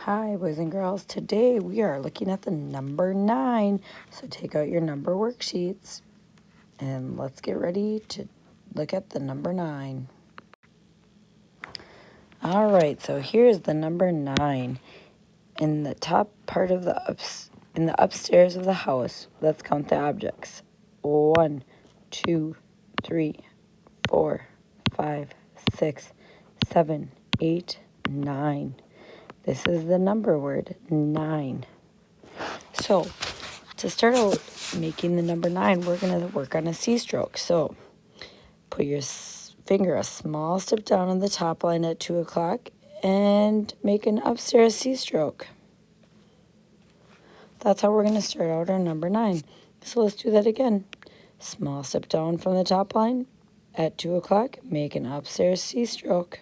Hi, boys and girls. Today we are looking at the number 9. So take out your number worksheets and let's get ready to look at the number 9. All right, so here's the number 9. In the top part of in the upstairs of the house, let's count the objects. 1, 2, 3, 4, 5, 6, 7, 8, 9. This is the number word, 9. So, to start out making the number 9, we're going to work on a C stroke. So, put your finger a small step down on the top line at 2 o'clock and make an upstairs C stroke. That's how we're going to start out our number 9. So, let's do that again. Small step down from the top line at 2 o'clock, make an upstairs C stroke.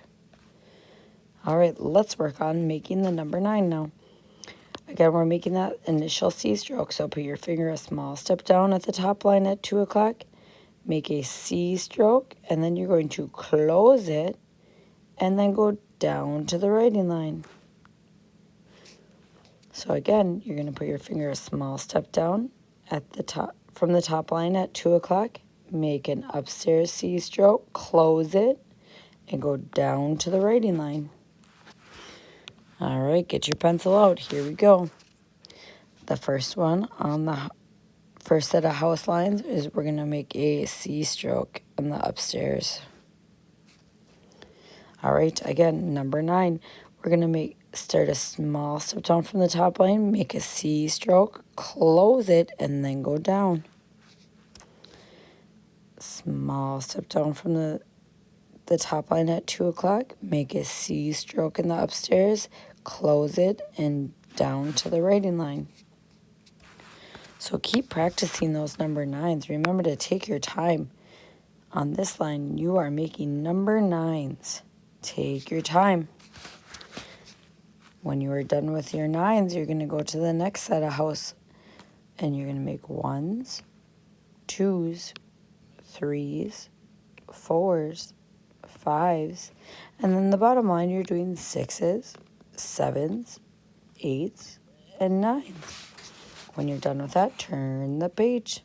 All right, let's work on making the number 9 now. Again, we're making that initial C stroke, so put your finger a small step down at the top line at 2 o'clock, make a C stroke, and then you're going to close it, and then go down to the writing line. So again, you're going to put your finger a small step down at the top from the top line at 2 o'clock, make an upstairs C stroke, close it, and go down to the writing line. All right, get your pencil out. Here we go. The first one on the first set of house lines is we're going to make a C stroke in the upstairs. All right, again, number 9, we're going to start a small step down from the top line, make a C stroke, close it, and then go down. Small step down from the top line at 2 o'clock, make a C stroke in the upstairs, close it, and down to the writing line. So keep practicing those number 9s. Remember to take your time. On this line, you are making number 9s. Take your time. When you are done with your 9s, you're going to go to the next set of house, and you're going to make 1s, 2s, 3s, 4s, 5s, and then the bottom line, you're doing 6s, 7s, 8s, and 9s. When you're done with that, turn the page.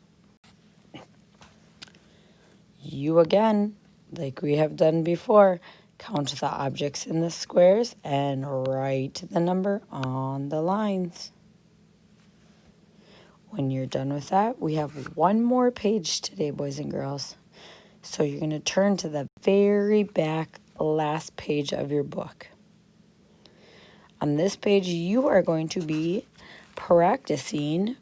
You again, like we have done before, count the objects in the squares and write the number on the lines. When you're done with that, we have one more page today, boys and girls. So you're going to turn to the very back last page of your book. On this page, you are going to be practicing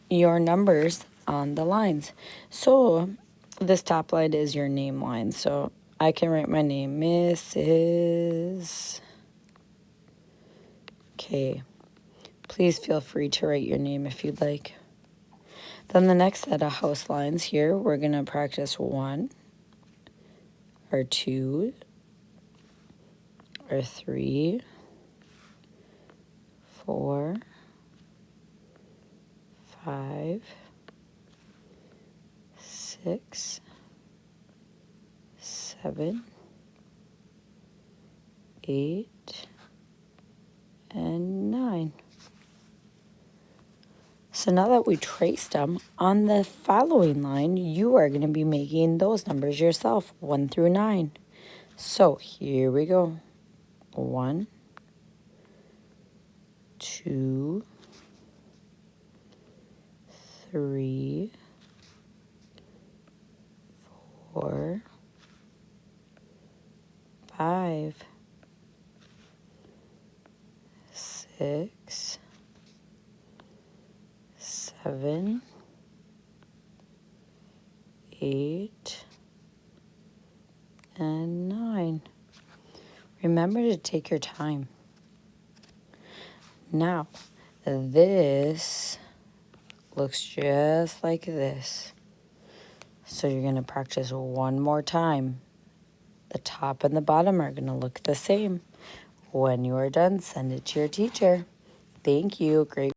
your numbers on the lines. So this top line is your name line. So I can write my name, Mrs. K. Please feel free to write your name if you'd like. Then the next set of house lines here, we're going to practice 1 or 2 or 3, 4, 5, 6, 7, 8, and 9. So now that we traced them, on the following line, you are going to be making those numbers yourself, 1 through 9. So here we go. 1, 2, 3, 4, 5, 6, 7, 8, and 9. Remember to take your time. Now, this looks just like this. So you're going to practice one more time. The top and the bottom are going to look the same. When you are done, send it to your teacher. Thank you. Great.